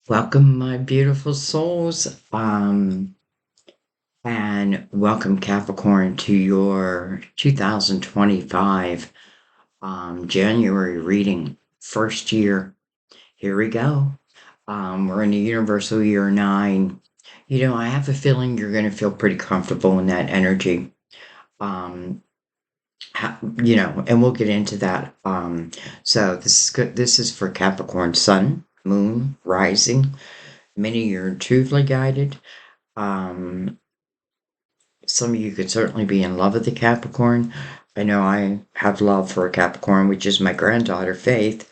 Welcome, my beautiful souls. And welcome, Capricorn, to your 2025 January reading. First year. Here we go. We're in the universal year 9. I have a feeling you're going to feel pretty comfortable in that energy. Um, and we'll get into that. So this is good. This is for Capricorn Sun, Moon, Rising. Many are intuitively guided. Um, some of you could certainly be in love with the Capricorn. I know I have love for a Capricorn, which is my granddaughter, Faith.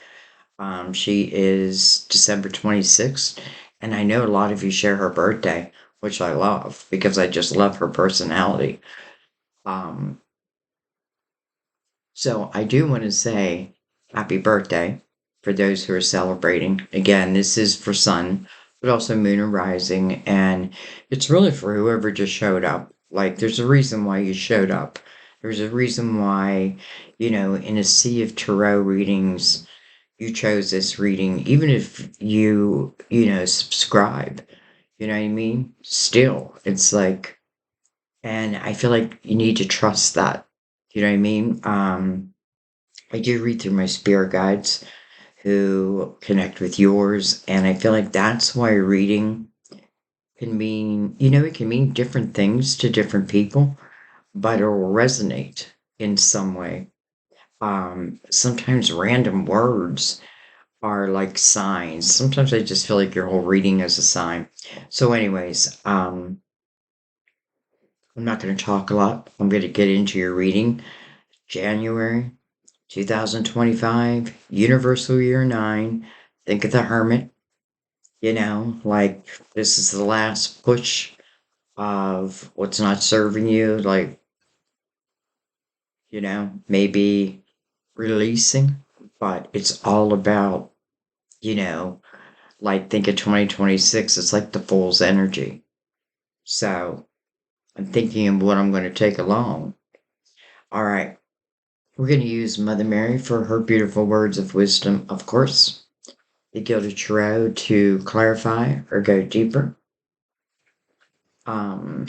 She is December 26th, and I know a lot of you share her birthday, which I love because I just love her personality. Um, so I do want to say happy birthday for those who are celebrating. Again, this is for Sun, but also Moon and Rising, and it's really for whoever just showed up. Like, there's a reason why you showed up. There's a reason why, in a sea of tarot readings, you chose this reading, even if subscribe. You know what I mean? Still, it's like, and I feel like you need to trust that. You know what I mean? I do read through my spirit guides who connect with yours, and I feel like that's why reading can mean, it can mean different things to different people, but it'll resonate in some way. Sometimes random words are like signs. Sometimes I just feel like your whole reading is a sign. So, anyways, I'm not going to talk a lot. I'm going to get into your reading. January 2025, Universal Year 9. Think of the Hermit. Like this is the last push of what's not serving you. Like, maybe releasing, but it's all about, you know, like think of 2026. It's like the Fool's energy. So I'm thinking of what I'm going to take along. All right. We're going to use Mother Mary for her beautiful words of wisdom, of course. The Gilded Tarot to clarify or go deeper. Um,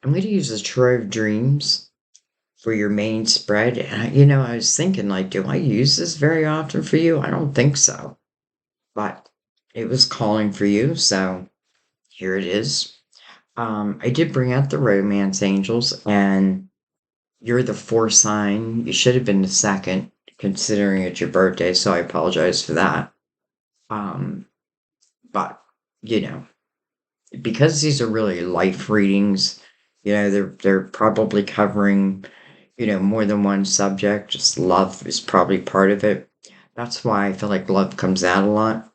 I'm going to use the Tarot of Dreams for your main spread. And, I was thinking, like, do I use this very often for you? I don't think so. But it was calling for you, so here it is. I did bring out the Romance Angels, and you're the 4 sign. You should have been the second, considering it's your birthday, so I apologize for that. Um, but, you know, because these are really life readings, they're probably covering, more than one subject. Just love is probably part of it. That's why I feel like love comes out a lot.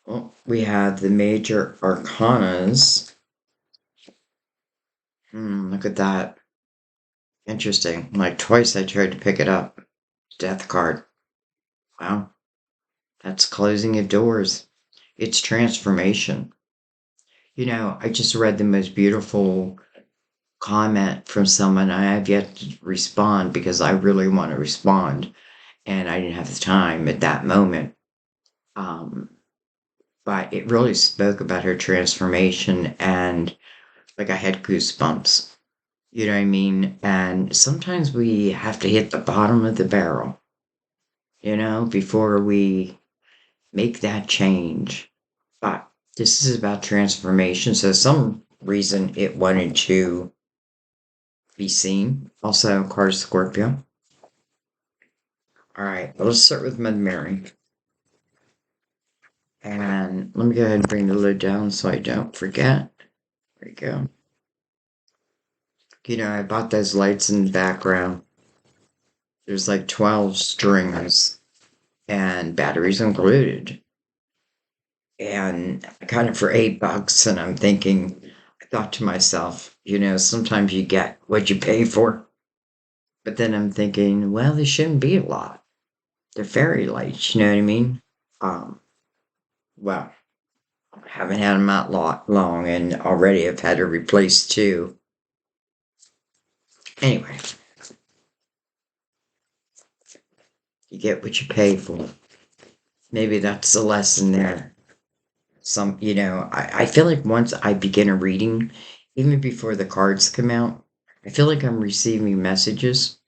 Well, we have the major arcanas. Look at that. Interesting. Like twice I tried to pick it up. Death card. Wow. That's closing of doors. It's transformation. I just read the most beautiful comment from someone. I have yet to respond because I really want to respond, and I didn't have the time at that moment. Um, but it really spoke about her transformation, and like I had goosebumps. You know what I mean? And sometimes we have to hit the bottom of the barrel, before we make that change. But this is about transformation. So some reason it wanted to be seen. Also, card Scorpio. All right, let's start with Mother Mary. And let me go ahead and bring the lid down so I don't forget. There we go. I bought those lights in the background. There's like 12 strings and batteries included. And I got it for $8. And I thought to myself, sometimes you get what you pay for. But then I'm thinking, well, they shouldn't be a lot. They're fairy lights, you know what I mean? Um, well, I haven't had them out long, and already I've had to replace 2. Anyway, you get what you pay for. Maybe that's the lesson there. I feel like once I begin a reading, even before the cards come out, I feel like I'm receiving messages.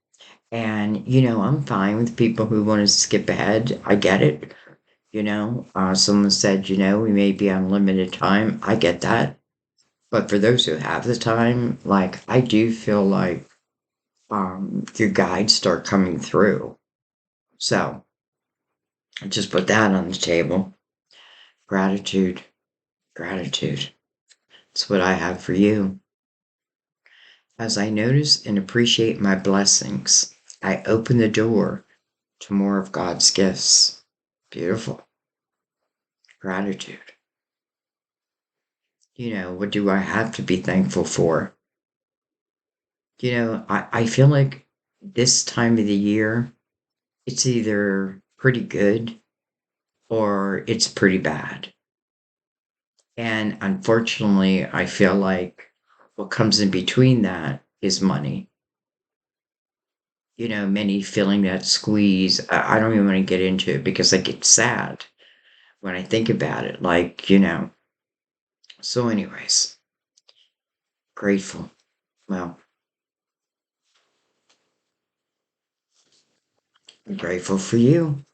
And, I'm fine with people who want to skip ahead. I get it. Someone said, we may be on limited time. I get that. But for those who have the time, like, I do feel like your guides start coming through. So I just put that on the table. Gratitude, gratitude. That's what I have for you. As I notice and appreciate my blessings, I open the door to more of God's gifts. Beautiful. Gratitude. What do I have to be thankful for? I feel like this time of the year, it's either pretty good or it's pretty bad. And unfortunately, I feel like what comes in between that is money. Many feeling that squeeze. I don't even want to get into it because I get sad when I think about it. So, anyways, grateful. Well, I'm grateful for you.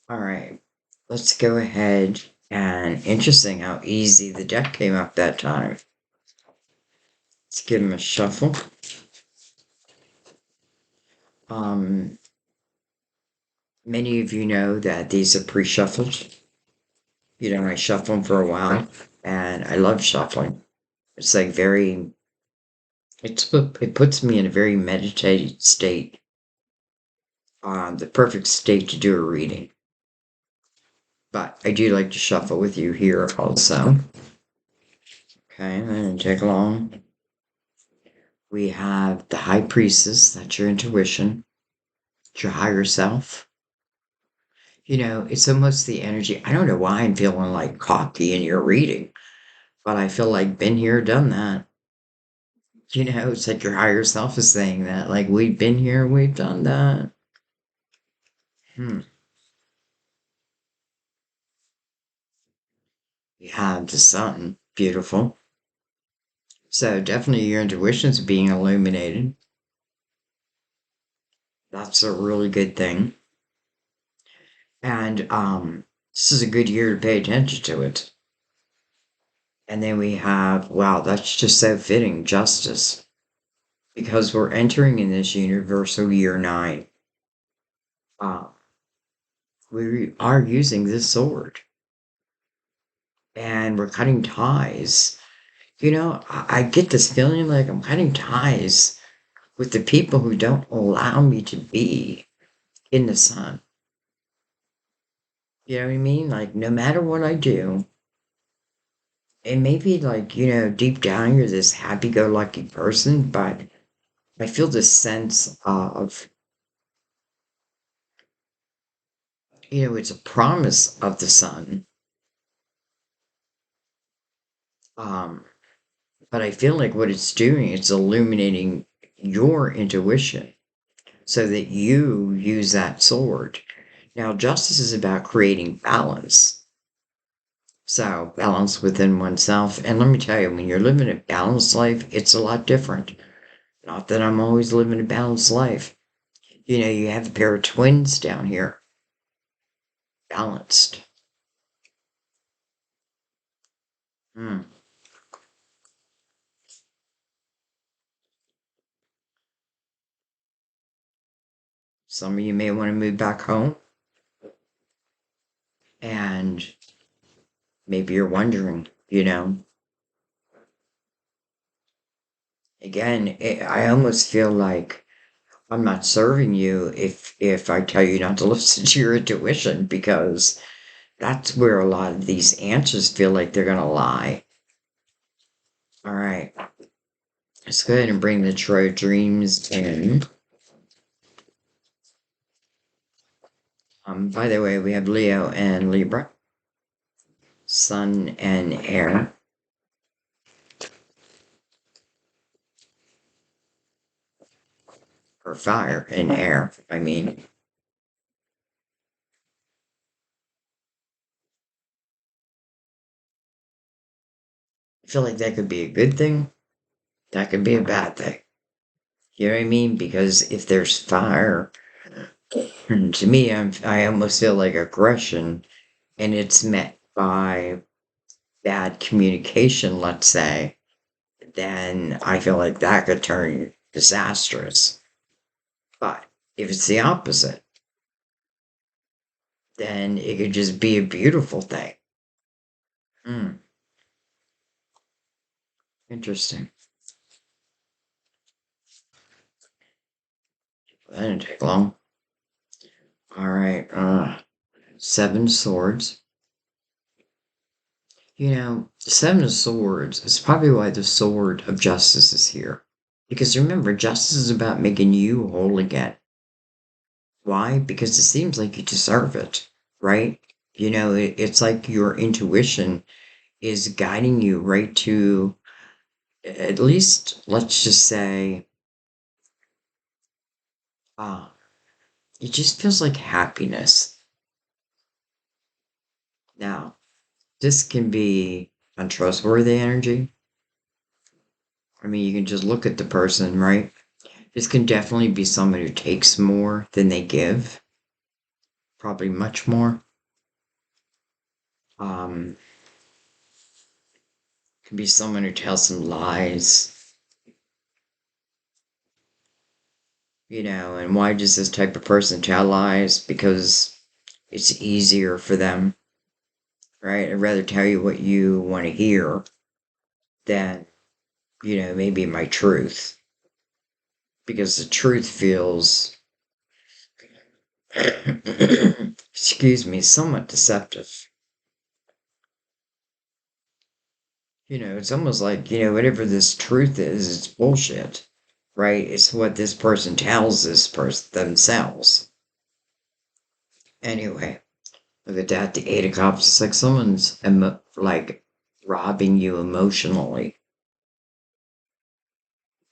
All right, let's go ahead. And interesting how easy the deck came up that time. Let's give him a shuffle. Um, Many of you know that these are pre-shuffled. I shuffle them for a while, and I love shuffling. It's like it puts me in a very meditated state, the perfect state to do a reading. But I do like to shuffle with you here also. Okay, I'm going to take along. We have the High Priestess, that's your intuition, it's your higher self. It's almost the energy. I don't know why I'm feeling like cocky in your reading, but I feel like been here, done that. It's like your higher self is saying that. Like, we've been here, we've done that. Hmm. You have the sun. Beautiful. So definitely your intuition's being illuminated. That's a really good thing. And this is a good year to pay attention to it. And then we have, wow, that's just so fitting, justice. Because we're entering in this universal year 9. Uh, we are using this sword. And we're cutting ties. I get this feeling like I'm cutting ties with the people who don't allow me to be in the sun. You know what I mean? Like, no matter what I do, and maybe, like, deep down you're this happy go lucky person, but I feel this sense of, it's a promise of the sun. Um, but I feel like what it's doing, it's illuminating your intuition so that you use that sword. Now, justice is about creating balance. So, balance within oneself. And let me tell you, when you're living a balanced life, it's a lot different. Not that I'm always living a balanced life. You have a pair of twins down here. Balanced. Hmm. Some of you may want to move back home. And maybe you're wondering, again, I almost feel like I'm not serving you if I tell you not to listen to your intuition, because that's where a lot of these answers feel like they're going to lie. All right. Let's go ahead and bring the Tarot Dreams in. By the way, we have Leo and Libra, Sun and Air, or Fire and Air, I mean. feel like that could be a good thing. That could be a bad thing. You know what I mean? Because if there's fire, to me, I almost feel like aggression, and it's met by bad communication, let's say, then I feel like that could turn disastrous. But if it's the opposite, then it could just be a beautiful thing. Hmm, interesting. That didn't take long. All right. Seven swords. The Seven of Swords is probably why the Sword of Justice is here. Because remember, justice is about making you whole again. Why? Because it seems like you deserve it, right? It's like your intuition is guiding you right to, at least, let's just say, ah, it just feels like happiness. Now, this can be untrustworthy energy. I mean, you can just look at the person, right? This can definitely be someone who takes more than they give, probably much more. Um, can be someone who tells some lies, and why does this type of person tell lies? Because it's easier for them, right? I'd rather tell you what you want to hear than, maybe my truth. Because the truth feels, excuse me, somewhat deceptive. It's almost like, whatever this truth is, it's bullshit, right? It's what this person tells this person themselves. Anyway, look at that, the Eight of Cups. It's like someone's like robbing you emotionally.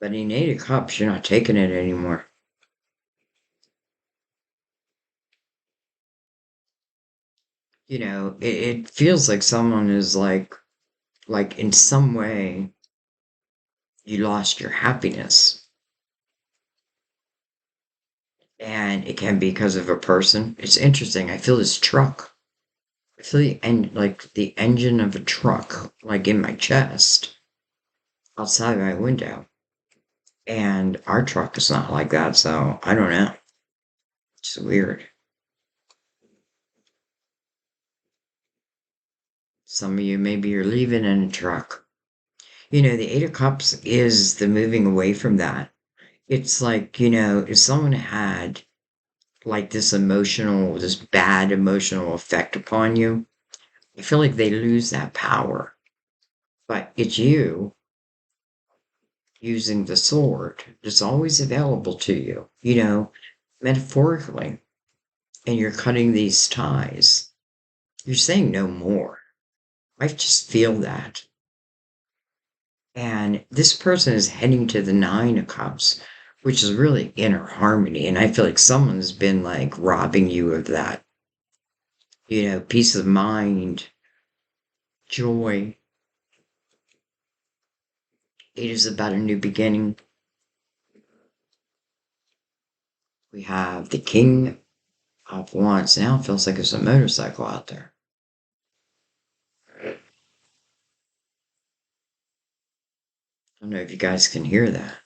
But in Eight of Cups, you're not taking it anymore. It feels like someone is like in some way, you lost your happiness. And it can be because of a person. It's interesting. I feel this truck. I feel like the engine of a truck, like in my chest, outside my window. And our truck is not like that, so I don't know. It's weird. Some of you maybe you're leaving in a truck. The Eight of Cups is the moving away from that. It's like, if someone had like this bad emotional effect upon you, I feel like they lose that power. But it's you using the sword that's always available to you, metaphorically, and you're cutting these ties. You're saying no more. I just feel that. And this person is heading to the Nine of Cups, which is really inner harmony. And I feel like someone's been like robbing you of that, peace of mind, joy. It is about a new beginning. We have the King of Wands. Now it feels like there's a motorcycle out there. I don't know if you guys can hear that.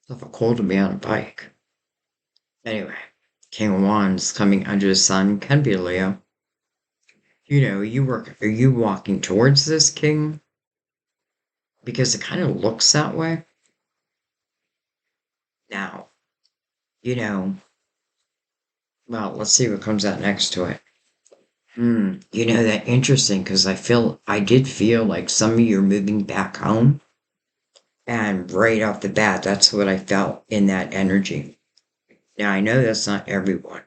It's awful cold to be on a bike. Anyway, King of Wands coming under the sun can be a Leo. Are you walking towards this king? Because it kind of looks that way. Now, you know, well, let's see what comes out next to it. That interesting because I did feel like some of you are moving back home. And right off the bat, that's what I felt in that energy. Now, I know that's not everyone.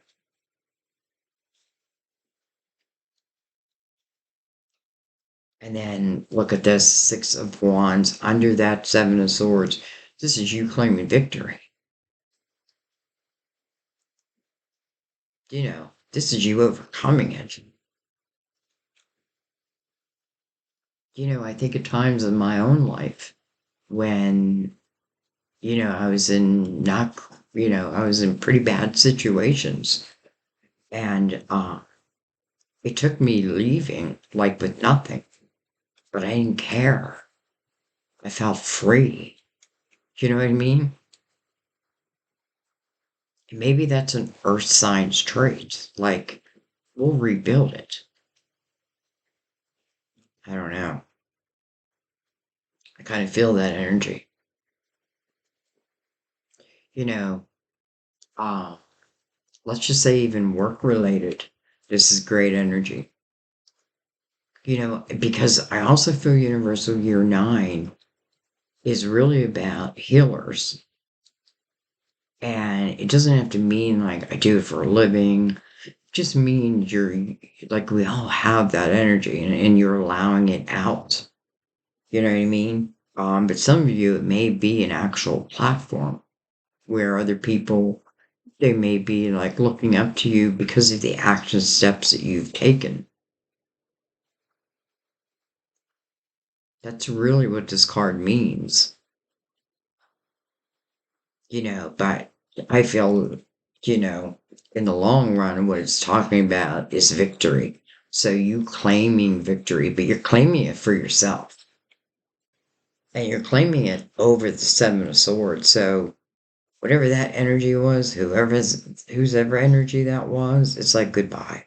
And then look at this Six of Wands under that Seven of Swords. This is you claiming victory. This is you overcoming it. I think at times in my own life when, I was in not, I was in pretty bad situations. And it took me leaving, like with nothing, but I didn't care. I felt free. You know what I mean? Maybe that's an earth signs trait. Like, we'll rebuild it. I don't know. I kind of feel that energy. You know, uh, let's just say even work related. This is great energy. Because I also feel Universal Year 9 is really about healers. And it doesn't have to mean like I do it for a living. It just means you're like we all have that energy and you're allowing it out. You know what I mean? But some of you, it may be an actual platform where other people, they may be like looking up to you because of the action steps that you've taken. That's really what this card means, but I feel, you know, in the long run, what it's talking about is victory. So you claiming victory, but you're claiming it for yourself. And you're claiming it over the Seven of Swords. So whatever that energy was, whose ever energy that was, it's like goodbye.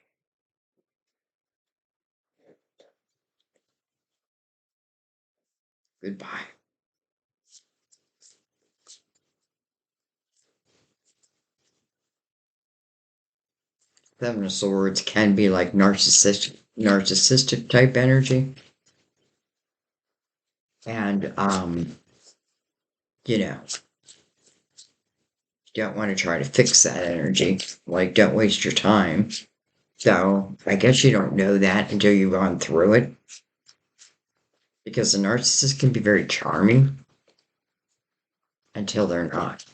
Goodbye. Seven of Swords can be like narcissistic type energy. And you know, don't want to try to fix that energy. Like, don't waste your time. So, I guess you don't know that until you've gone through it. Because a narcissist can be very charming until they're not.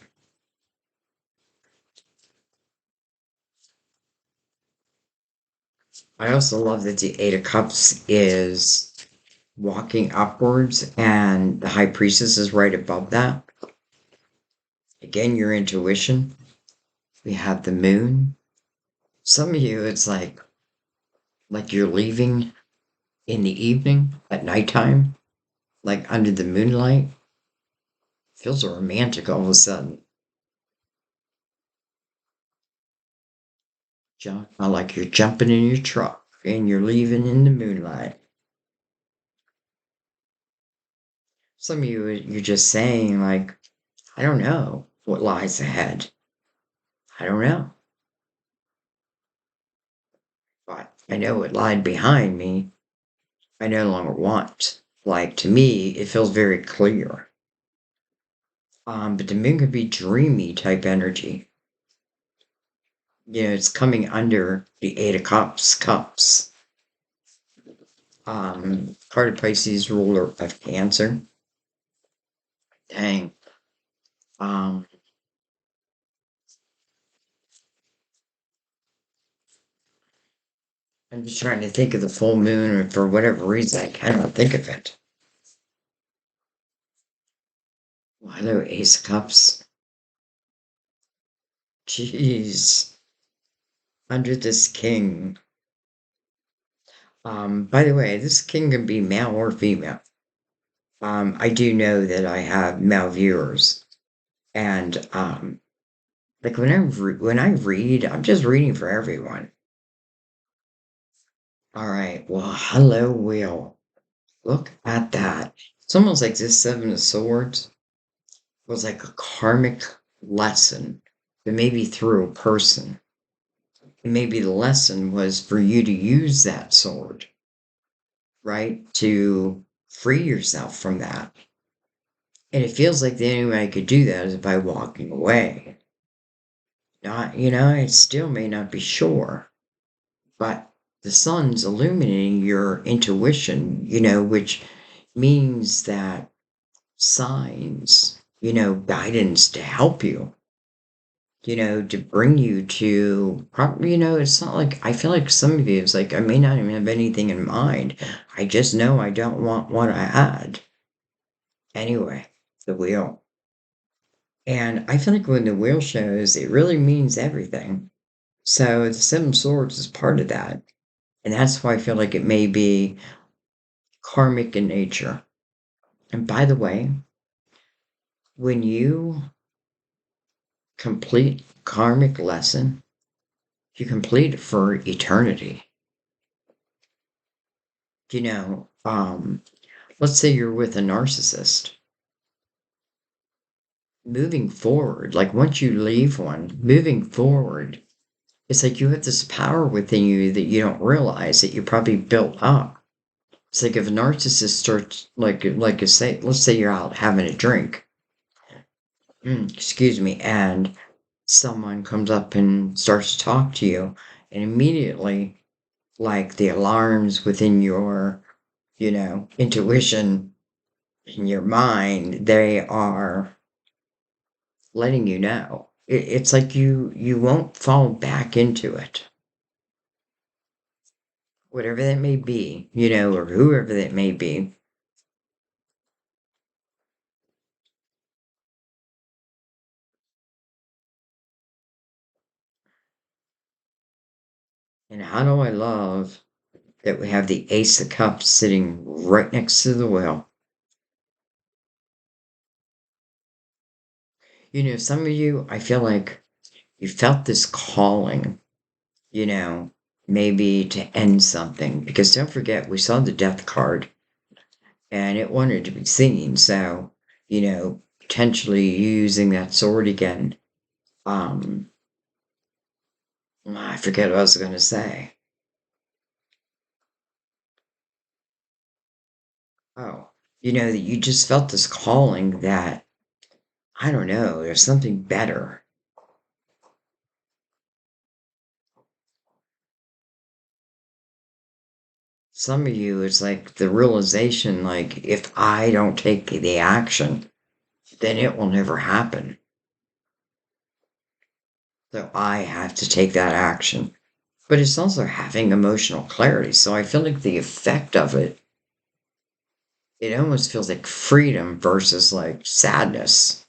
I also love that the Eight of Cups is walking upwards and the High Priestess is right above that. Again, your intuition. We have the moon. Some of you, it's like you're leaving in the evening at nighttime, like under the moonlight. Feels romantic all of a sudden. Like you're jumping in your truck and you're leaving in the moonlight. Some of you, you're just saying, like, I don't know what lies ahead. I don't know. But I know what lied behind me. I no longer want. Like, to me, it feels very clear. But the moon could be dreamy type energy. It's coming under the Eight of Cups. Part of Pisces, ruler of Cancer. Dang. Um, I'm just trying to think of the full moon, and for whatever reason, I cannot think of it. Well, hello, Ace of Cups. Jeez. Under this king. By the way, this king can be male or female. I do know that I have male viewers, and like when I read, I'm just reading for everyone. All right. Well, hello, Will. Look at that. It's almost like this Seven of Swords was like a karmic lesson, but maybe through a person. And maybe the lesson was for you to use that sword, right? To free yourself from that. And it feels like the only way I could do that is by walking away. Not, it still may not be sure, but the sun's illuminating your intuition, which means that signs, guidance to help you. to bring you to probably, it's not like I feel like some of you, it's like I may not even have anything in mind. I just know I don't want what I had. Anyway, the wheel. And I feel like when the wheel shows, it really means everything. So the Seven of Swords is part of that. And that's why I feel like it may be karmic in nature. And by the way, when you complete karmic lesson, you complete it for eternity. You know, um, let's say you're with a narcissist. Moving forward, like once you leave one, moving forward, it's like you have this power within you that you don't realize that you probably built up. It's like if a narcissist starts, like you say, let's say you're out having a drink, excuse me, and someone comes up and starts to talk to you, and immediately, like the alarms within your, intuition in your mind, they are letting you know. It's like you won't fall back into it, whatever that may be, or whoever that may be. And how do I love that we have the Ace of Cups sitting right next to the wheel? Some of you, I feel like you felt this calling, you know, maybe to end something. Because don't forget, we saw the Death card and it wanted to be seen. So, potentially using that sword again. Um, I forget what I was going to say. Oh, that you just felt this calling that, I don't know, there's something better. Some of you, it's like the realization, like, if I don't take the action, then it will never happen. So I have to take that action. But it's also having emotional clarity. So I feel like the effect of it, it almost feels like freedom versus like sadness.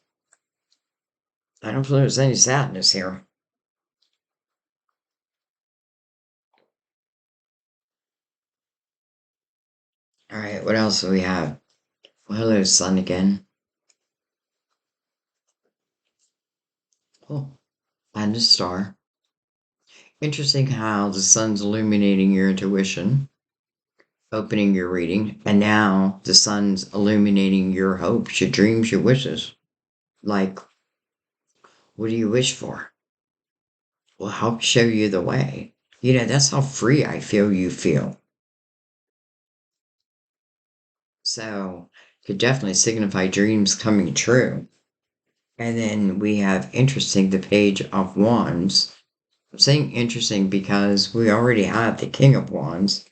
I don't feel there's any sadness here. All right, what else do we have? Well, hello, sun again. Oh, and a star. Interesting how the sun's illuminating your intuition, opening your reading, and now the sun's illuminating your hopes, your dreams, your wishes. Like, what do you wish for? Will help show you the way. That's how free I feel you feel. So, could definitely signify dreams coming true. And then we have interesting, the Page of Wands. I'm saying interesting because we already have the King of Wands,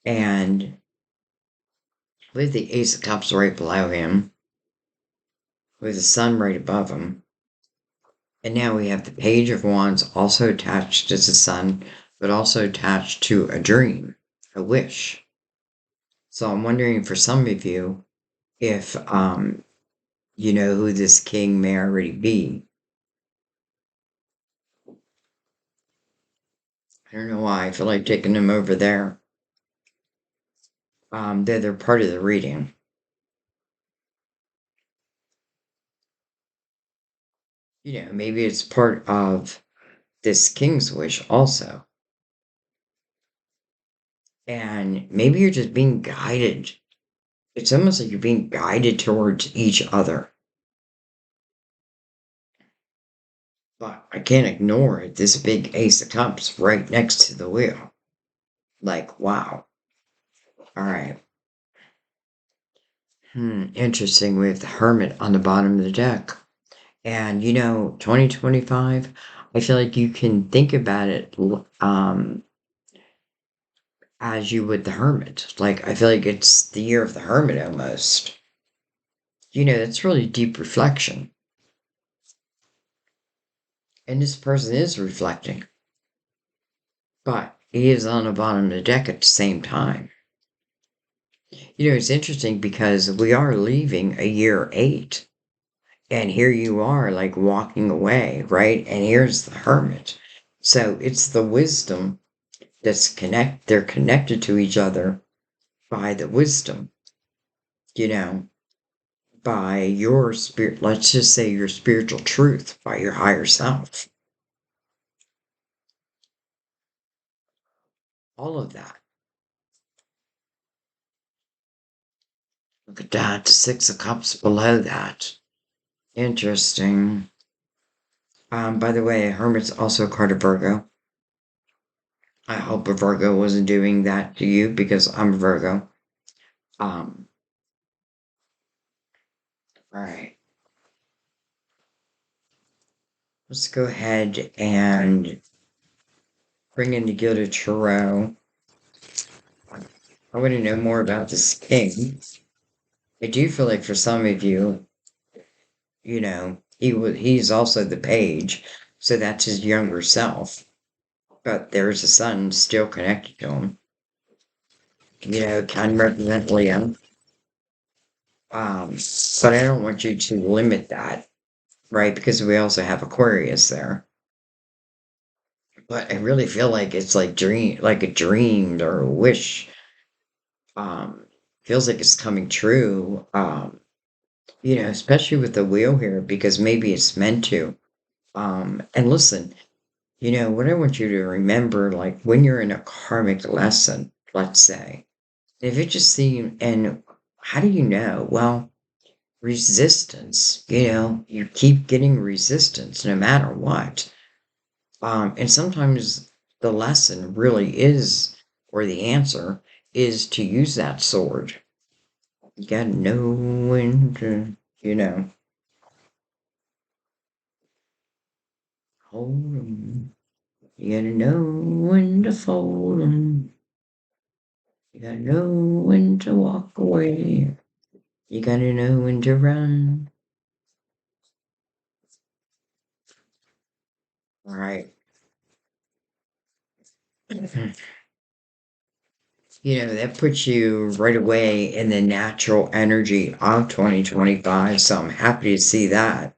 and with the Ace of Cups right below him, with the Sun right above him. And now we have the Page of Wands also attached to the Sun, but also attached to a dream, a wish. So I'm wondering for some of you if you know who this king may already be. I don't know why. I feel like taking them over there. They're part of the reading. Maybe it's part of this king's wish also. And maybe you're just being guided. It's almost like you're being guided towards each other. But I can't ignore it. This big Ace of Cups right next to the wheel. Like, wow. All right. Interesting. We have the Hermit on the bottom of the deck. And 2025, I feel like you can think about it as you would the Hermit. Like, I feel like it's the year of the Hermit almost. That's really deep reflection. And this person is reflecting, but he is on the bottom of the deck at the same time. It's interesting because we are leaving a year eight, and here you are like walking away, right? And here's the hermit. So it's the wisdom they're connected to each other by the wisdom, you know, by your spirit, let's just say your spiritual truth, by your higher self. All of that. Look at that, the Six of Cups below that. Interesting. By the way, Hermit's also a card of Virgo. I hope a Virgo wasn't doing that to you because I'm a Virgo. Um, all right. Let's go ahead and bring in the Gilded Tarot. I want to know more about this king. I do feel like for some of you, he's also the page, so that's his younger self. But there's a sun still connected to him. Can represent Leo. But I don't want you to limit that, right? Because we also have Aquarius there. But I really feel like it's like a dream or a wish. Um, Feels like it's coming true. Especially with the wheel here, because maybe it's meant to. And listen, what I want you to remember, like when you're in a karmic lesson, let's say, if it just seems, and how do you know? Well, resistance, you keep getting resistance no matter what. And sometimes the lesson really is, or the answer is to use that sword. You gotta know when to, hold 'em. You gotta know when to fold 'em. You gotta know when to walk away. You gotta know when to run. All right. That puts you right away in the natural energy of 2025. So I'm happy to see that.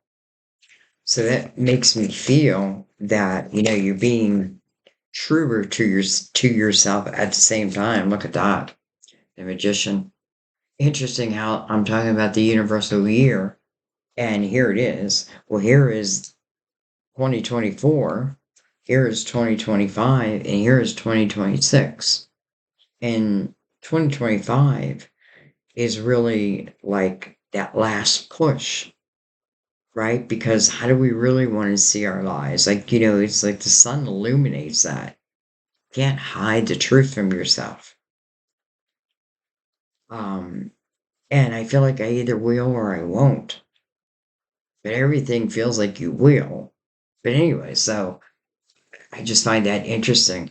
So that makes me feel that, you're being truer to yourself at the same time. Look at that. The magician. Interesting how I'm talking about the universal year. And here it is. Well, here is 2024. Here is 2025. And here is 2026. And 2025 is really like that last push, right? Because how do we really want to see our lives? Like, it's like the sun illuminates that. You can't hide the truth from yourself. Um, and I feel like I either will or I won't. But everything feels like you will. But anyway, so I just find that interesting.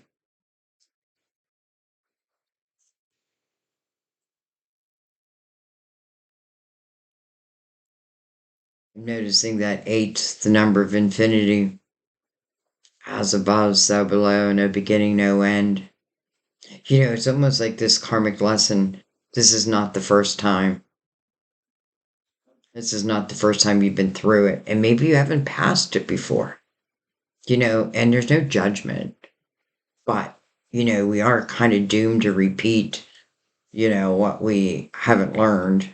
I'm noticing that eight, the number of infinity, as above, so below, no beginning, no end. It's almost like this karmic lesson. This is not the first time. This is not the first time you've been through it. And maybe you haven't passed it before, and there's no judgment. But, we are kind of doomed to repeat, what we haven't learned.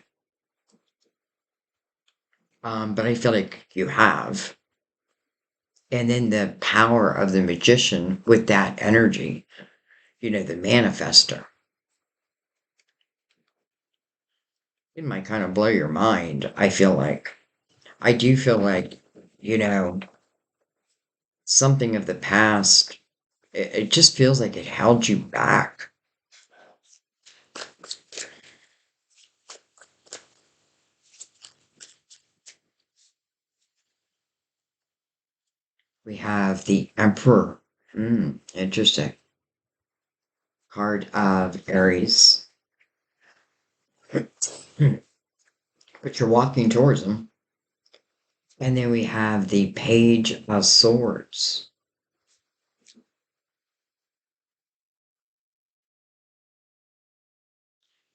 But I feel like you have. And then the power of the magician with that energy, the manifester. It might kind of blow your mind, I feel like. I do feel like, you know, something of the past, it just feels like it held you back. We have the Emperor. Interesting. Card of Aries. Hmm, but you're walking towards him. And then we have the Page of Swords.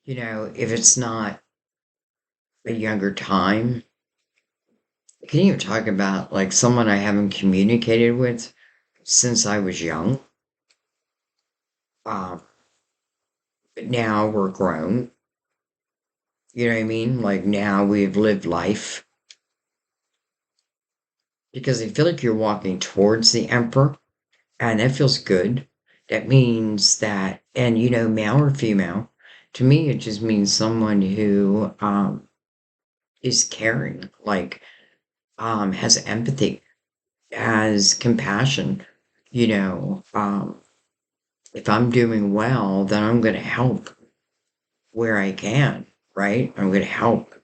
If it's not a younger time, can you talk about like someone I haven't communicated with since I was young? Um, but now we're grown. You know what I mean? Like now we've lived life. Because I feel like you're walking towards the Emperor, and that feels good. That means that, and male or female, to me, it just means someone who is caring, like has empathy, has compassion. You know, um, if I'm doing well, then I'm going to help where I can, right? I'm going to help.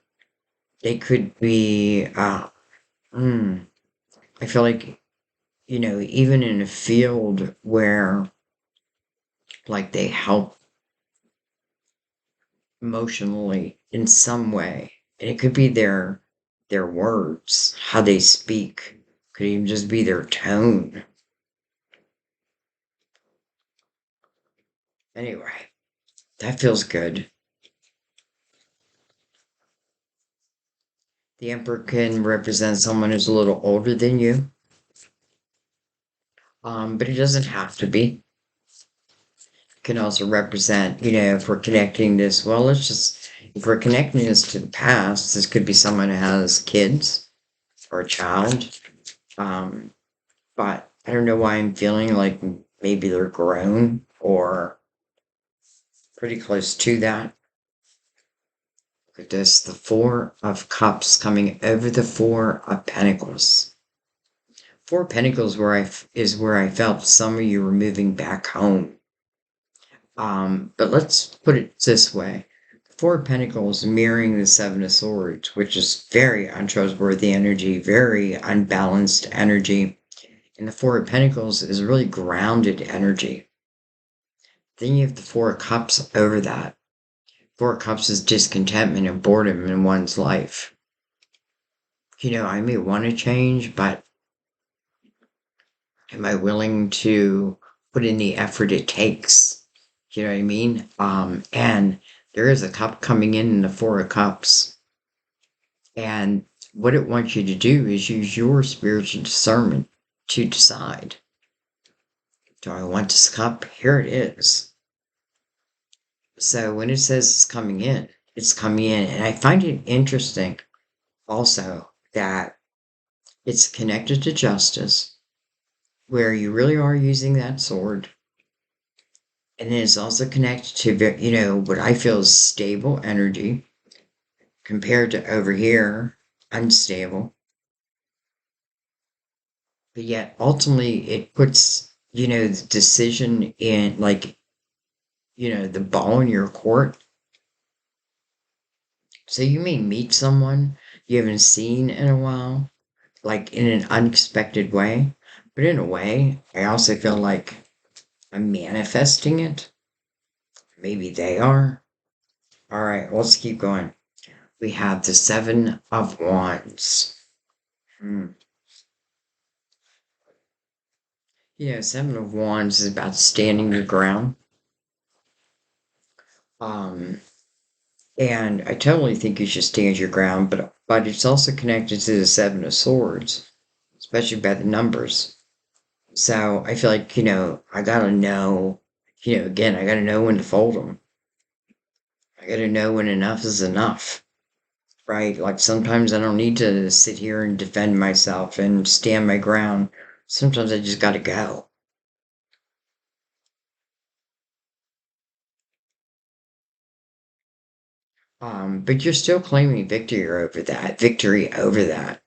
It could be, mm, I feel like, even in a field where like they help emotionally in some way. And it could be their words, how they speak. Could even just be their tone. Anyway, that feels good. The Emperor can represent someone who's a little older than you. But it doesn't have to be. It can also represent, if we're connecting this, well, if we're connecting this to the past, this could be someone who has kids or a child. Um, but I don't know why I'm feeling like maybe they're grown or pretty close to that. Look at this, the Four of Cups coming over the Four of Pentacles. Four of Pentacles is where I felt some of you were moving back home. But let's put it this way. Four of Pentacles mirroring the Seven of Swords, which is very untrustworthy energy, very unbalanced energy. And the Four of Pentacles is really grounded energy. Then you have the Four of Cups over that. Four of Cups is discontentment and boredom in one's life. I may want to change, but am I willing to put in the effort it takes? You know what I mean? And there is a cup coming in the Four of Cups. And what it wants you to do is use your spiritual discernment to decide. Do I want this cup? Here it is. So when it says it's coming in, it's coming in. And I find it interesting also that it's connected to justice, where you really are using that sword. And then it's also connected to, what I feel is stable energy compared to over here, unstable. But yet ultimately it puts, the decision in like, the ball in your court. So you may meet someone you haven't seen in a while, like in an unexpected way. But in a way, I also feel like I'm manifesting it. Maybe they are. All right, let's keep going. We have the Seven of Wands. Hmm. Seven of Wands is about standing your ground. Um, and I totally think you should stand your ground, but it's also connected to the Seven of Swords, especially by the numbers. So I feel like, I gotta know, again, I gotta know when to fold them. I gotta know when enough is enough, right? Like sometimes I don't need to sit here and defend myself and stand my ground. Sometimes I just gotta go. But you're still claiming victory over that.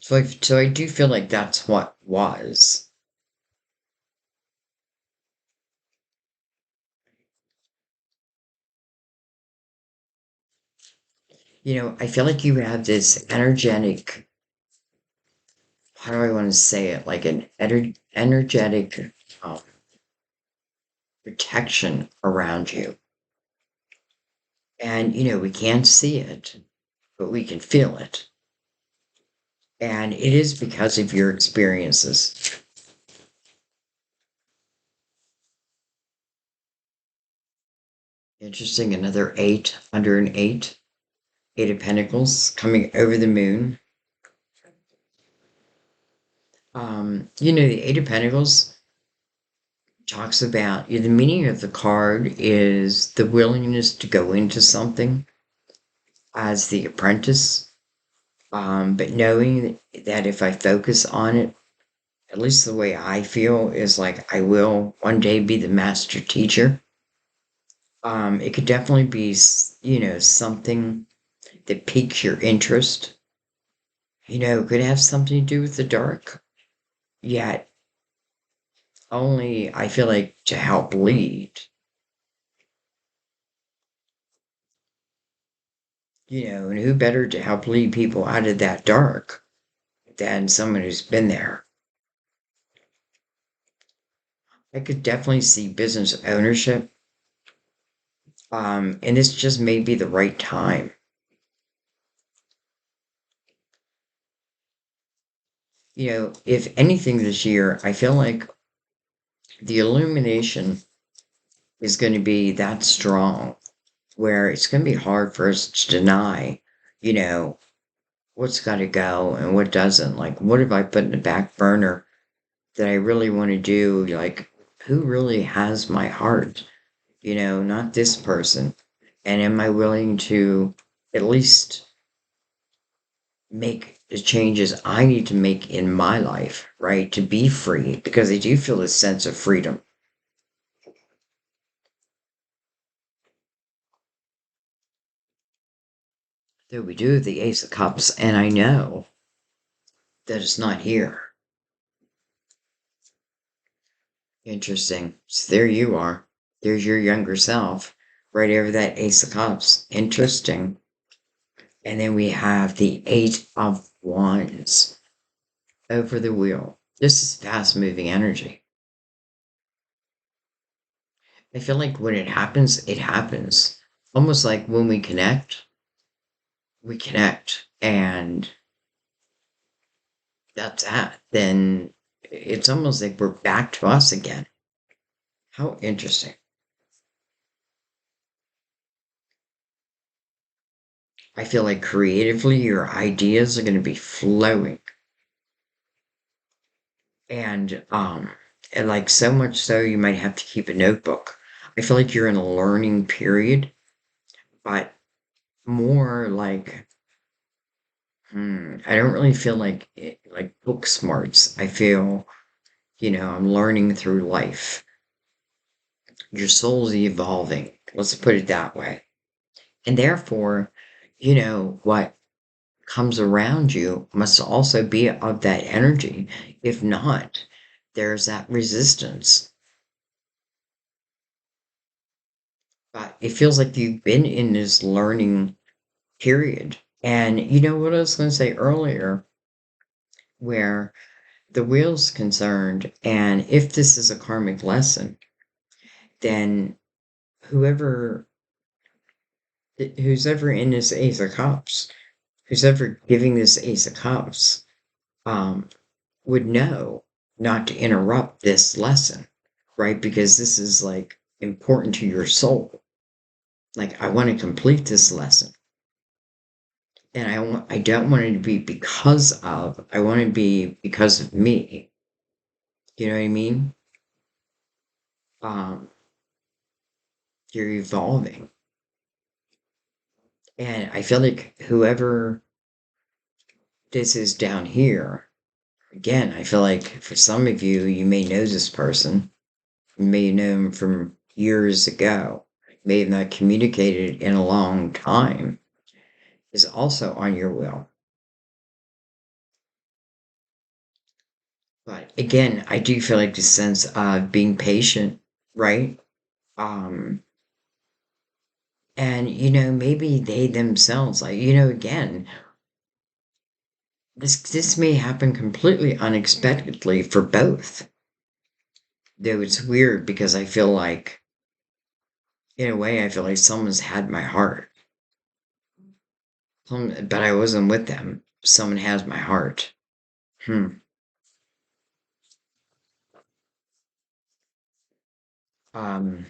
So I do feel like that's what was. I feel like you have this energetic, how do I want to say it? Like an energetic um, protection around you. And, we can't see it, but we can feel it. And it is because of your experiences. Interesting, another eight under an eight. Eight of Pentacles coming over the moon. The Eight of Pentacles talks about the meaning of the card is the willingness to go into something as the apprentice, but knowing that if I focus on it, at least the way I feel is like I will one day be the master teacher. It could definitely be, something that piques your interest. It could have something to do with the dark, yet only I feel like to help lead. And who better to help lead people out of that dark than someone who's been there? I could definitely see business ownership, and this just may be the right time. If anything this year, I feel like the illumination is going to be that strong where it's going to be hard for us to deny, you know, what's got to go and what doesn't. Like, what have I put in the back burner that I really want to do? Like, who really has my heart? Not this person. And am I willing to at least make the changes I need to make in my life, right? To be free, because I do feel this sense of freedom. That we do the Ace of Cups, and I know that it's not here. Interesting. So there you are. There's your younger self right over that Ace of Cups. Interesting. And then we have the Eight of Wands over the wheel. This is fast moving energy. I feel like when it happens, it happens. Almost like when we connect, and that's that. Then it's almost like we're back to us again. How interesting. I feel like creatively your ideas are going to be flowing. And like so much so you might have to keep a notebook. I feel like you're in a learning period, but more like I don't really feel like like book smarts. I feel, I'm learning through life. Your soul's evolving. Let's put it that way. And therefore, what comes around you must also be of that energy. If not, there's that resistance. But it feels like you've been in this learning period. And you know what I was going to say earlier, where the wheel's concerned, and if this is a karmic lesson, then whoever who's ever in this Ace of Cups, who's ever giving this Ace of Cups, um, would know not to interrupt this lesson, right? Because this is like important to your soul. Like, I want to complete this lesson. And I don't want it to be because of, I want it to be because of me. You know what I mean? Um, you're evolving. And I feel like whoever this is down here, again, I feel like for some of you, you may know this person. You may know him from years ago. May have not communicated in a long time. Is also on your will. But again, I do feel like the sense of being patient, right? Um, and maybe they themselves, like, again, this may happen completely unexpectedly for both. Though it's weird because I feel like, in a way, I feel like someone's had my heart, but I wasn't with them. Someone has my heart. Hmm. Um,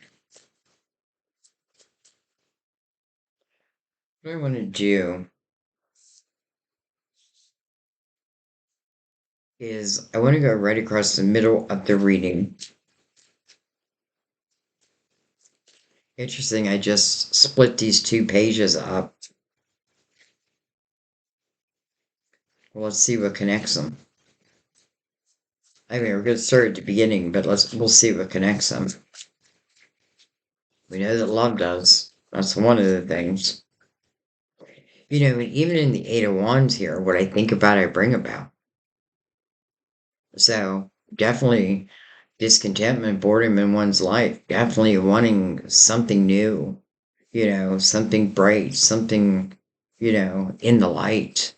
what I want to do is I want to go right across the middle of the reading. Interesting, I just split these two pages up. Well, let's see what connects them. I mean, we're going to start at the beginning, but we'll see what connects them. We know that love does. That's one of the things. Even in the Eight of Wands here, what I think about, I bring about. So definitely discontentment, boredom in one's life, definitely wanting something new, something bright, something, in the light.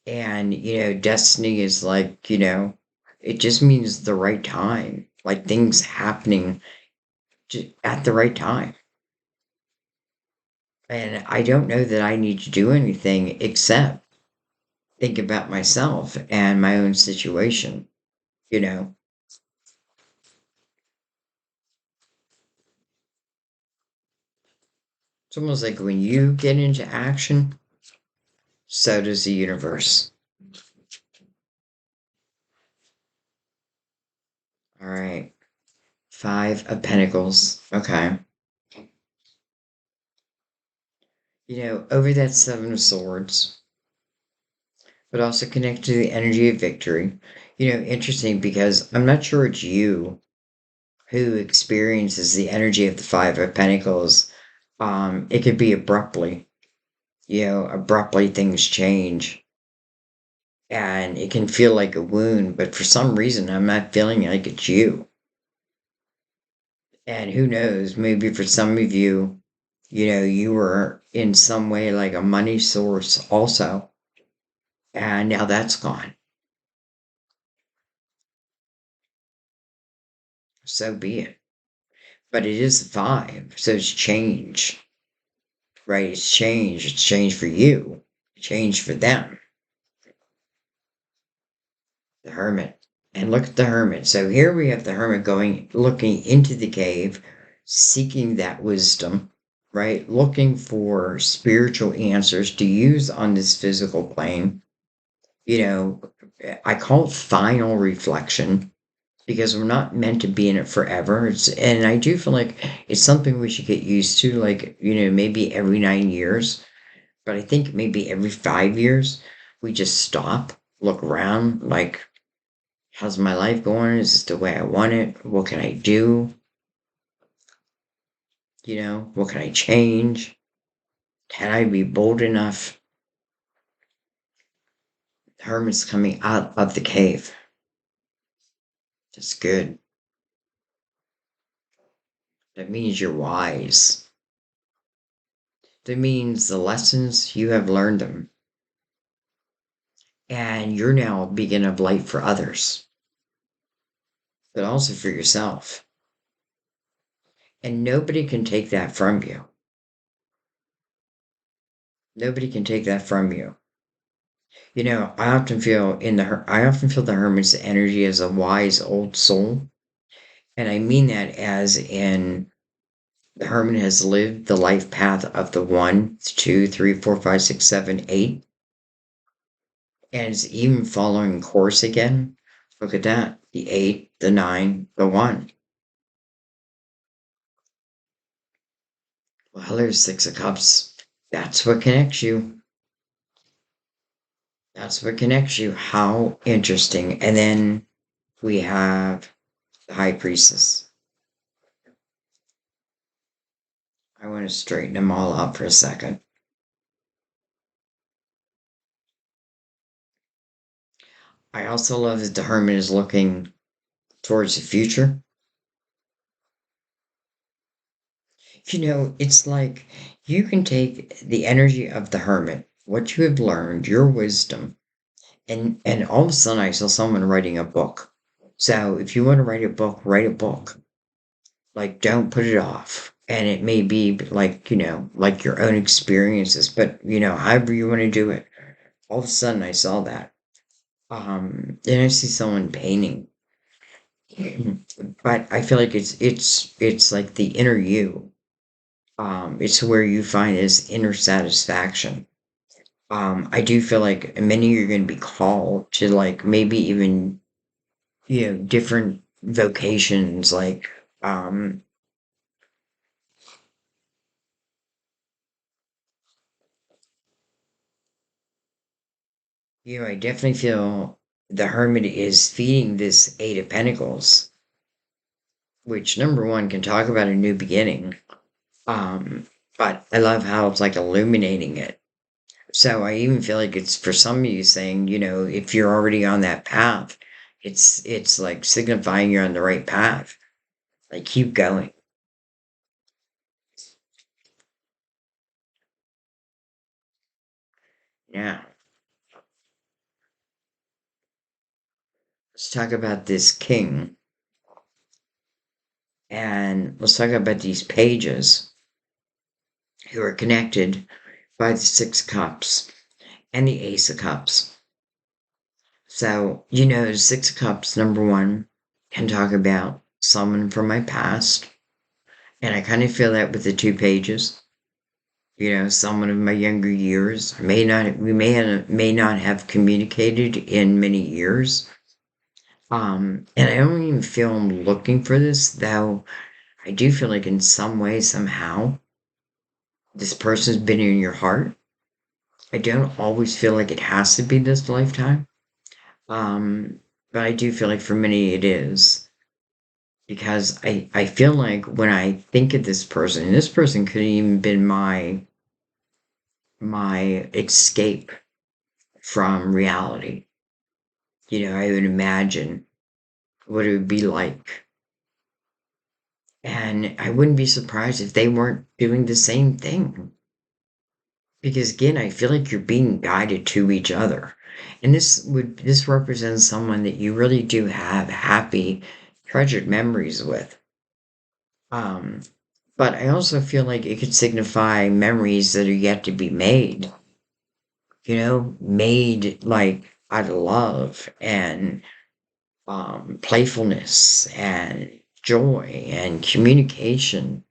And, destiny is like, it just means the right time, like things happening at the right time. And I don't know that I need to do anything except think about myself and my own situation, you know. It's almost like when you get into action, so does the universe. All right. Five of Pentacles. Okay. Over that Seven of Swords, but also connected to the energy of victory. Interesting because I'm not sure it's you who experiences the energy of the Five of Pentacles. It could be abruptly, abruptly things change and it can feel like a wound, but for some reason, I'm not feeling like it's you. And who knows, maybe for some of you, you were in some way like a money source also, and now that's gone. So be it. But it is the five, so it's change, right? It's change. It's change for you, change for them. The Hermit. And look at the Hermit. So here we have the Hermit looking into the cave, seeking that wisdom, right? Looking for spiritual answers to use on this physical plane. I call it final reflection because we're not meant to be in it forever. And I do feel like it's something we should get used to, like, maybe every 9 years, but I think maybe every 5 years, we just stop, look around, like, how's my life going? Is this the way I want it? What can I do? What can I change? Can I be bold enough? The Hermit's coming out of the cave. That's good. That means you're wise. That means the lessons you have learned them. And you're now a beacon of light for others, but also for yourself. And nobody can take that from you. Nobody can take that from you. I often feel the hermit's energy as a wise old soul. And I mean that as in the hermit has lived the life path of the 1, 2, 3, 4, 5, 6, 7, 8, and is even following course again. Look at that. The 8, the 9, the 1. Well, there's 6 of Cups. That's what connects you. That's what connects you. How interesting. And then we have the High Priestess. I want to straighten them all out for a second. I also love that the Hermit is looking towards the future. It's like you can take the energy of the Hermit, what you have learned, your wisdom, and all of a sudden I saw someone writing a book. So if you want to write a book, write a book. Like, don't put it off. And it may be like, like your own experiences, but, however you want to do it. All of a sudden I saw that. Then I see someone painting. But I feel like it's like the inner you. It's where you find this inner satisfaction. I do feel like many are going to be called to like maybe even different vocations. Like um, I definitely feel the hermit is feeding this Eight of Pentacles, which number one can talk about a new beginning. Um, but I love how it's like illuminating it. So I even feel like it's for some of you saying, if you're already on that path, it's like signifying you're on the right path. Like keep going. Yeah. Let's talk about this king and let's talk about these pages who are connected by the Six of Cups and the Ace of Cups. So, Six of Cups, number one, can talk about someone from my past. And I kind of feel that with the two pages. Someone of my younger years we may not have communicated in many years. And I don't even feel I'm looking for this, though I do feel like in some way, somehow, this person's been in your heart. I don't always feel like it has to be this lifetime. Um, but I do feel like for many it is. Because I feel like when I think of this person could have even been my escape from reality. I would imagine what it would be like. And I wouldn't be surprised if they weren't doing the same thing. Because again, I feel like you're being guided to each other. And this represents someone that you really do have happy, treasured memories with. Um, but I also feel like it could signify memories that are yet to be made. Made like out of love and playfulness and joy and communication.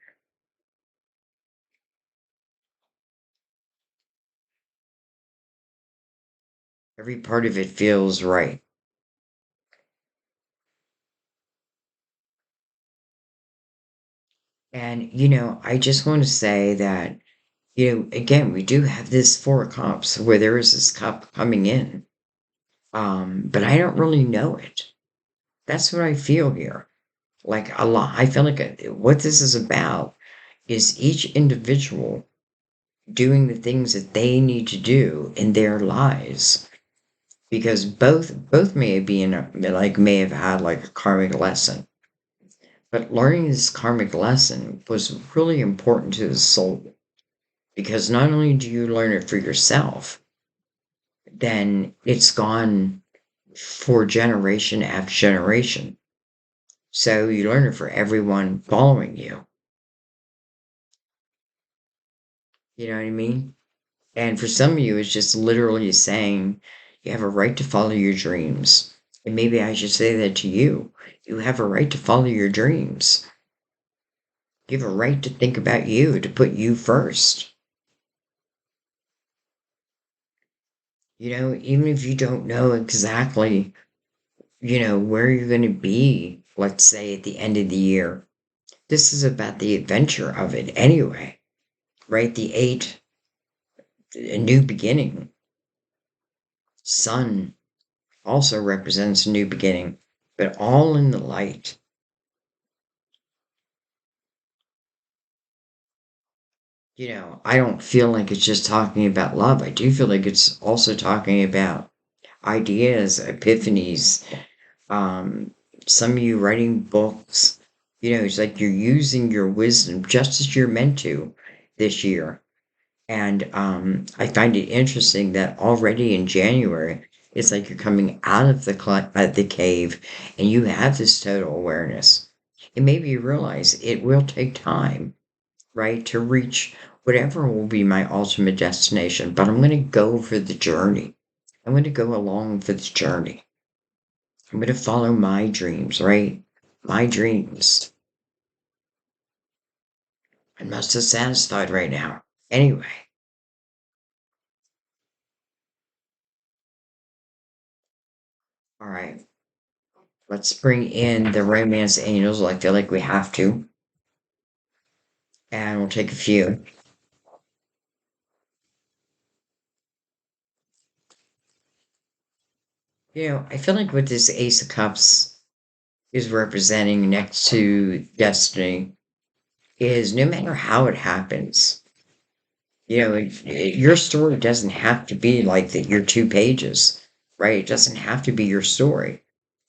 Every part of it feels right. And, I just want to say that, again, we do have this Four of Cups where there is this cup coming in. But I don't really know it. That's what I feel here. Like a lot, I feel like what this is about is each individual doing the things that they need to do in their lives because both may be in like may have had like a karmic lesson, but learning this karmic lesson was really important to the soul because not only do you learn it for yourself, then it's gone for generation after generation. So you learn it for everyone following you. You know what I mean? And for some of you, it's just literally saying you have a right to follow your dreams. And maybe I should say that to you. You have a right to follow your dreams. You have a right to think about you, to put you first. Even if you don't know exactly, where you're going to be, let's say at the end of the year. This is about the adventure of it anyway, right? The eight, a new beginning. Sun also represents a new beginning, but all in the light. I don't feel like it's just talking about love. I do feel like it's also talking about ideas, epiphanies, um, some of you writing books. It's like you're using your wisdom just as you're meant to this year. And I find it interesting that already in January, it's like you're coming out of the cave and you have this total awareness. And maybe you realize it will take time. right? To reach whatever will be my ultimate destination, but I'm going to go for the journey. I'm going to go along for the journey. I'm going to follow my dreams, right? My dreams. I'm not so satisfied right now. Anyway, all right. Let's bring in the romance angels. I feel like we have to. And we'll take a few. I feel like what this Ace of Cups is representing next to Destiny is no matter how it happens, your story doesn't have to be like that, your 2 pages, right? It doesn't have to be your story.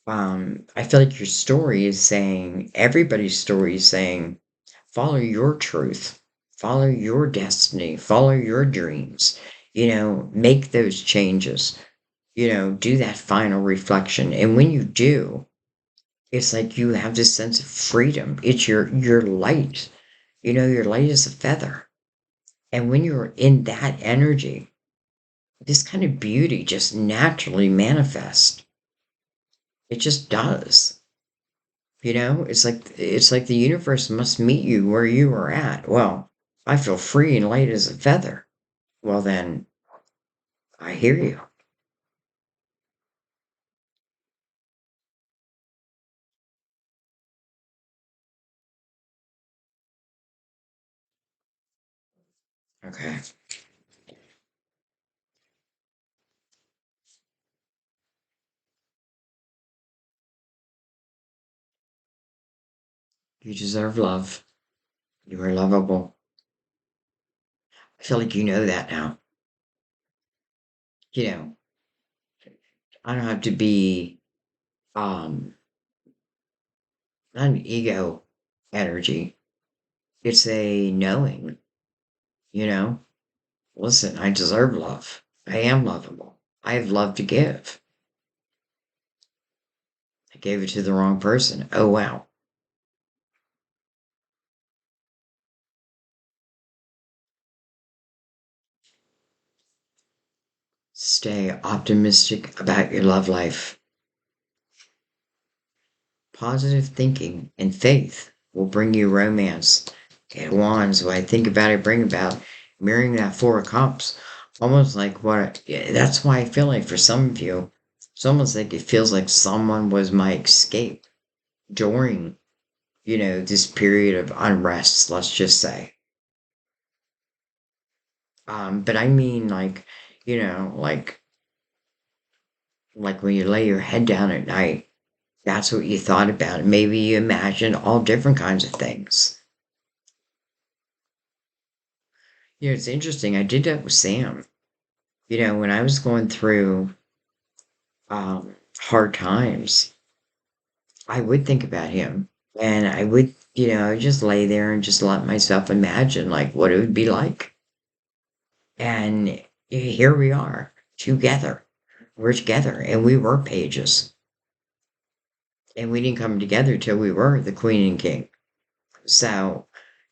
I feel like your story is saying, everybody's story is saying, follow your truth, follow your destiny, follow your dreams, make those changes, do that final reflection. And when you do, it's like you have this sense of freedom. It's your light. Your light is a feather. And when you're in that energy, this kind of beauty just naturally manifests. It just does. It's like the universe must meet you where you are at. Well, I feel free and light as a feather. Well then, I hear you. Okay. You deserve love. You are lovable. I feel like you know that now. You know, I don't have to be um not an ego energy. It's a knowing, you know. Listen, I deserve love. I am lovable. I have love to give. I gave it to the wrong person. Oh wow. Stay optimistic about your love life. Positive thinking and faith will bring you romance. Okay, wands, what I think about, I bring about. Mirroring that Four of Cups. Almost like yeah, that's why I feel like for some of you, it's almost like it feels like someone was my escape during, this period of unrest, let's just say. But I mean like when you lay your head down at night, that's what you thought about. Maybe you imagined all different kinds of things. It's interesting. I did that with Sam. When I was going through hard times, I would think about him. And I would, I would just lay there and just let myself imagine like what it would be like. And here we are together. We're together and we were pages. And we didn't come together till we were the queen and king. So,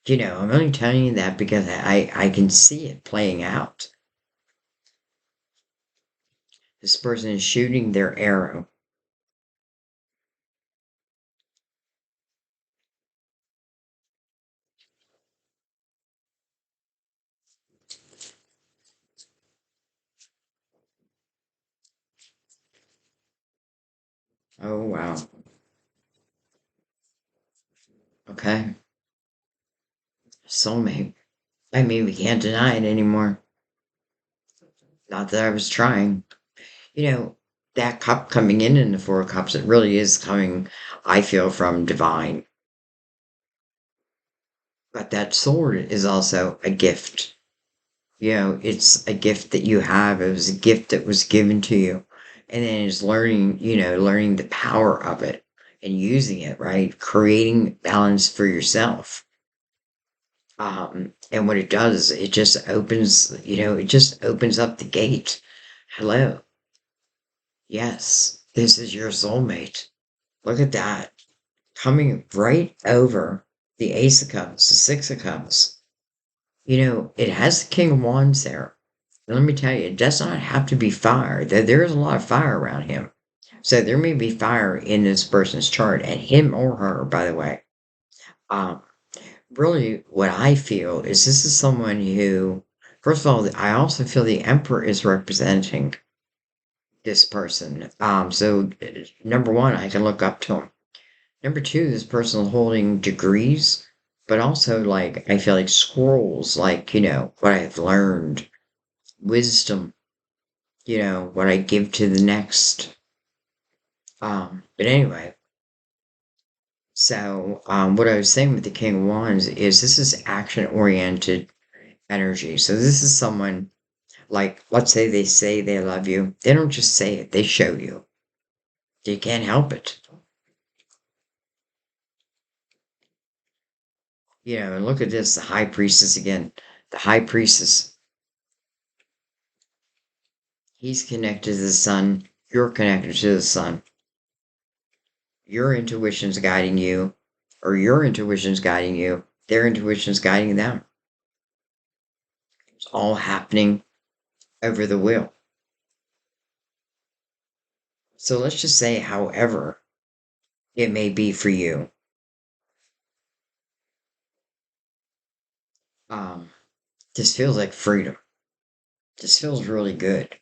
I'm only telling you that because I can see it playing out. This person is shooting their arrow. Oh, wow. Okay. Soulmate. I mean, we can't deny it anymore. Not that I was trying. You know, that cup coming in the Four of Cups, it really is coming, I feel, from divine. But that sword is also a gift. It's a gift that you have. It was a gift that was given to you. And then it's learning the power of it and using it, right? Creating balance for yourself. And what it does, it just opens up the gate. Hello. Yes, this is your soulmate. Look at that. Coming right over the Ace of Cups, the Six of Cups. It has the King of Wands there. And let me tell you, it does not have to be fire. There is a lot of fire around him. So there may be fire in this person's chart, and him or her, by the way. Um, Really, what I feel is this is someone who, first of all, I also feel the Emperor is representing this person. So number one, I can look up to him. Number two, this person is holding degrees, but also like I feel like scrolls, like what I've learned, wisdom, what I give to the next. But anyway, so what I was saying with the King of Wands is this is action oriented energy. So this is someone like, let's say they love you. They don't just say it, they show you. You can't help it. And look at this, the high priestess again. The high priestess, he's connected to the sun. You're connected to the sun. Your intuition's guiding you, or your intuition's guiding you. Their intuition's guiding them. It's all happening over the wheel. So let's just say, however it may be for you, um, this feels like freedom. This feels really good.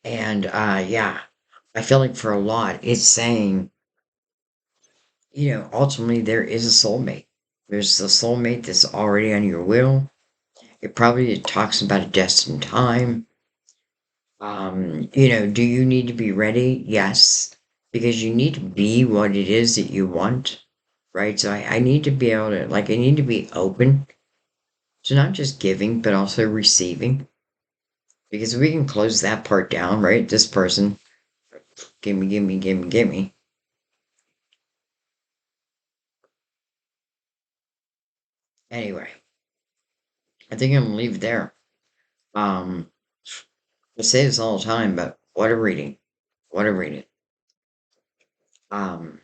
And yeah, I feel like for a lot, it's saying, ultimately there is a soulmate. There's a soulmate that's already on your wheel. It talks about a destined time. Do you need to be ready? Yes, because you need to be what it is that you want, right? So I need to be able to, like, I need to be open to not just giving, but also receiving. Because we can close that part down, right? This person, gimme, gimme, gimme, gimme. Anyway, I think I'm gonna leave it there. Um, I say this all the time, but what a reading. What a reading. Um,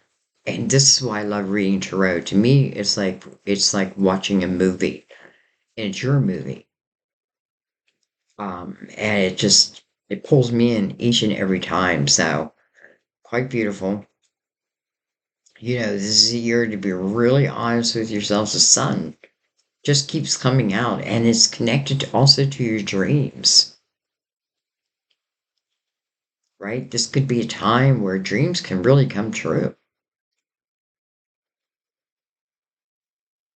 and this is why I love reading tarot. To me, it's like watching a movie. And it's your movie. And it pulls me in each and every time. So quite beautiful. This is a year to be really honest with yourselves. The sun just keeps coming out, and it's connected also to your dreams, right? This could be a time where dreams can really come true.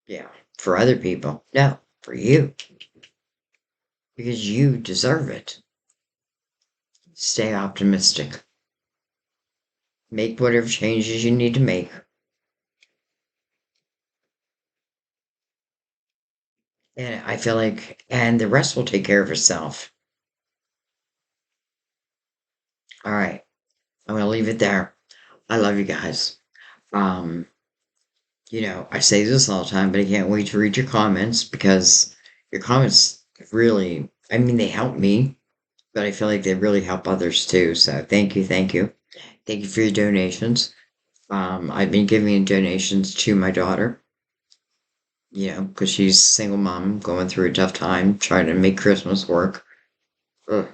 Yeah, for other people. No, for you, because you deserve it. Stay optimistic. Make whatever changes you need to make. And I feel like, and the rest will take care of itself. All right. I'm going to leave it there. I love you guys. Um, I say this all the time, but I can't wait to read your comments because your comments really, I mean, they help me, but I feel like they really help others too. So thank you. Thank you. Thank you for your donations. I've been giving donations to my daughter, because she's a single mom going through a tough time trying to make Christmas work. Ugh.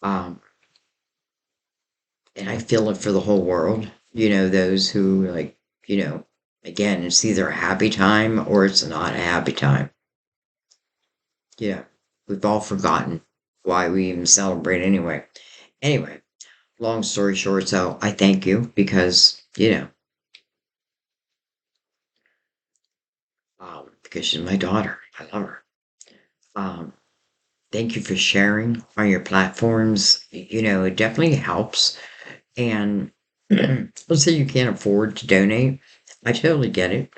Um, and I feel it for the whole world. Those who like, again, it's either a happy time or it's not a happy time. We've all forgotten why we even celebrate anyway. Anyway, long story short, so I thank you because she's my daughter. I love her. Um, Thank you for sharing on your platforms. It definitely helps. And let's say you can't afford to donate. I totally get it.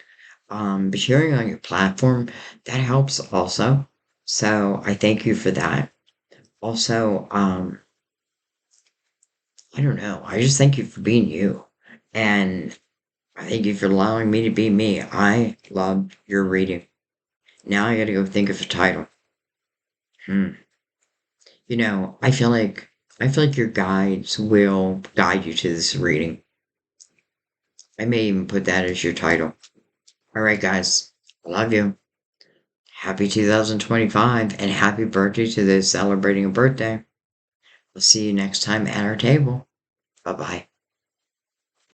But sharing on your platform, that helps also. So I thank you for that. Also, I don't know. I just thank you for being you. And I thank you for allowing me to be me. I love your reading. Now I gotta go think of a title. Hmm. I feel like your guides will guide you to this reading. I may even put that as your title. All right, guys. I love you. Happy 2025 and happy birthday to those celebrating a birthday. We'll see you next time at our table. Bye bye.